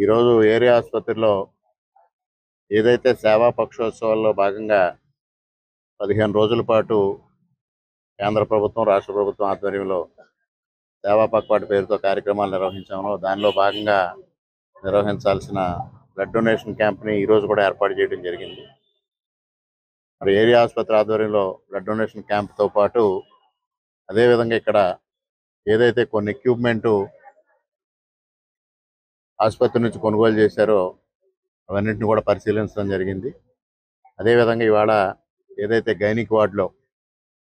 ఈరోజు ఏరియా ఆసుపత్రిలో ఏదైతే సేవా పక్షోత్సవాల్లో భాగంగా 15 రోజుల పాటు కేంద్ర ప్రభుత్వం, రాష్ట్ర ప్రభుత్వం ఆధ్వర్యంలో సేవా పక్వాటి పేరుతో కార్యక్రమాలు నిర్వహించామో దానిలో భాగంగా నిర్వహించాల్సిన బ్లడ్ డొనేషన్ క్యాంప్ని ఈరోజు కూడా ఏర్పాటు చేయడం జరిగింది. మరి ఏరియా ఆసుపత్రి ఆధ్వర్యంలో బ్లడ్ డొనేషన్ క్యాంప్తో పాటు అదేవిధంగా ఇక్కడ ఏదైతే కొన్ని ఎక్విప్మెంటు ఆసుపత్రి నుంచి కొనుగోలు చేశారో అవన్నింటిని కూడా పరిశీలించడం జరిగింది. అదేవిధంగా ఇవాళ ఏదైతే గైనిక్ వార్డులో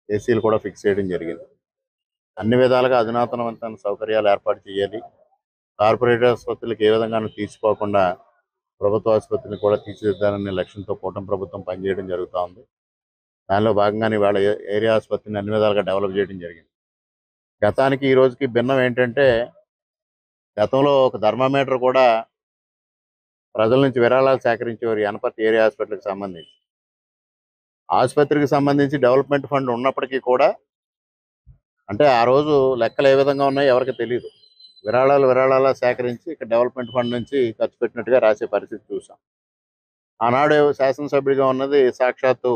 ఏసీలు కూడా ఫిక్స్ చేయడం జరిగింది. అన్ని విధాలుగా అధునాతనవంతమైన సౌకర్యాలు ఏర్పాటు చేయాలి. కార్పొరేట్ ఆసుపత్రులకు ఏ విధంగానూ తీసుకోకుండా ప్రభుత్వ ఆసుపత్రిని కూడా తీర్చిదిద్దాలనే లక్ష్యంతో కూటమి ప్రభుత్వం పనిచేయడం జరుగుతూ ఉంది. దానిలో భాగంగానే ఇవాళ ఏరియా ఆసుపత్రిని అన్ని విధాలుగా డెవలప్ చేయడం జరిగింది. గతానికి ఈ రోజుకి భిన్నం ఏంటంటే, గతంలో ఒక థర్మామీటర్ కూడా ప్రజల నుంచి విరాళాలు సేకరించేవారు యనపర్తి ఏరియా హాస్పిటల్కి సంబంధించి. ఆసుపత్రికి సంబంధించి డెవలప్మెంట్ ఫండ్ ఉన్నప్పటికీ కూడా అంటే ఆ రోజు లెక్కలు ఏ విధంగా ఉన్నాయో ఎవరికి తెలియదు. విరాళాలు సేకరించి ఇక్కడ డెవలప్మెంట్ ఫండ్ నుంచి ఖర్చు పెట్టినట్టుగా రాసే పరిస్థితి చూసాం. ఆనాడు శాసనసభ్యుడిగా ఉన్నది సాక్షాత్తు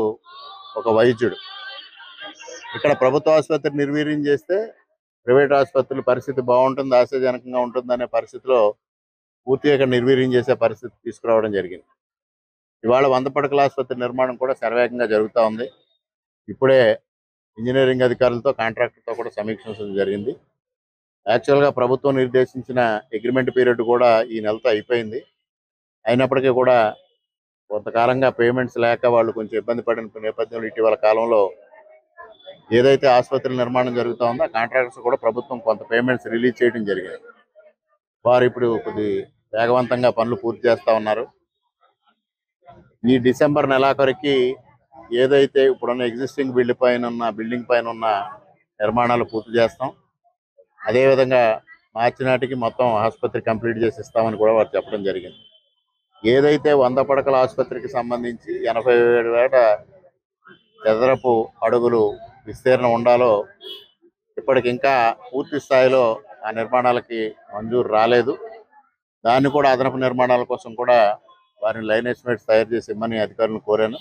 ఒక వైద్యుడు. ఇక్కడ ప్రభుత్వ ఆసుపత్రి నిర్వీర్యం చేస్తే ప్రైవేట్ ఆసుపత్రుల పరిస్థితి బాగుంటుంది, ఆశాజనకంగా ఉంటుందనే పరిస్థితిలో పూర్తిగా ఇక్కడ నిర్వీర్యం చేసే పరిస్థితి తీసుకురావడం జరిగింది. ఇవాళ 100 పడకల ఆసుపత్రి నిర్మాణం కూడా శరవేగంగా జరుగుతూ ఉంది. ఇప్పుడే ఇంజనీరింగ్ అధికారులతో కాంట్రాక్టర్తో కూడా సమీక్షించడం జరిగింది. యాక్చువల్గా ప్రభుత్వం నిర్దేశించిన అగ్రిమెంట్ పీరియడ్ కూడా ఈ నెలతో అయిపోయింది. అయినప్పటికీ కూడా కొంతకాలంగా పేమెంట్స్ లేక వాళ్ళు కొంచెం ఇబ్బంది పడిన నేపథ్యంలో ఇటీవల కాలంలో ఏదైతే ఆసుపత్రి నిర్మాణం జరుగుతూ ఉందో ఆ కాంట్రాక్టర్స్ కూడా ప్రభుత్వం కొంత పేమెంట్స్ రిలీజ్ చేయడం జరిగింది. వారు ఇప్పుడు కొద్ది వేగవంతంగా పనులు పూర్తి చేస్తూ ఉన్నారు. ఈ డిసెంబర్ నెలాఖరికి ఏదైతే ఇప్పుడున్న ఎగ్జిస్టింగ్ బిల్డింగ్ పైన ఉన్న నిర్మాణాలు పూర్తి చేస్తాం. అదేవిధంగా మార్చి నాటికి మొత్తం ఆసుపత్రి కంప్లీట్ చేసి ఇస్తామని కూడా వారు చెప్పడం జరిగింది. ఏదైతే 100 పడకల ఆసుపత్రికి సంబంధించి 87,000 చదరపు అడుగులు విస్తీర్ణం ఉండాలో ఇప్పటికి ఇంకా పూర్తి స్థాయిలో ఆ నిర్మాణాలకి మంజూరు రాలేదు. దాన్ని కూడా అదనపు నిర్మాణాల కోసం కూడా వారిని లైన్ ఎస్టిమేట్స్ తయారు చేసి ఇమ్మని అధికారులను కోరాను.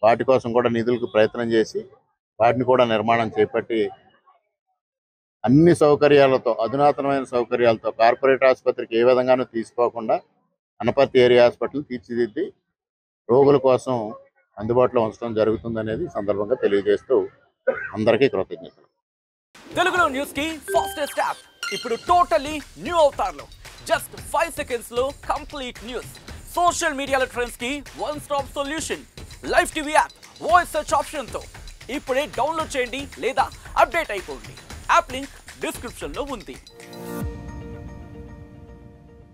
వాటి కోసం కూడా నిధులకు ప్రయత్నం చేసి వాటిని కూడా నిర్మాణం చేపట్టి అన్ని సౌకర్యాలతో, అధునాతనమైన సౌకర్యాలతో కార్పొరేట్ ఆసుపత్రికి ఏ విధంగానూ తీసుకోకుండా అనపర్తి ఏరియా హాస్పిటల్ తీర్చిదిద్ది రోగుల కోసం అందుబాటులో ఉంచడం జరుగుతుందనేది సందర్భంగా తెలియజేస్తూ అందరికీ కృతజ్ఞతలు. తెలుగులో న్యూస్ కి ఫాస్టెస్ట్ యాప్ ఇప్పుడు టోటల్లీ న్యూ అవతార్లో జస్ట్ 5 సెకండ్స్ లో కంప్లీట్ న్యూస్. సోషల్ మీడియాలో ట్రెండ్స్ కి one stop solution. Live TV app voice search option తో ఇప్పుడే డౌన్లోడ్ చేయండి లేదా అప్డేట్ అయిపోండి. యాప్ లింక్ డిస్క్రిప్షన్ లో ఉంది.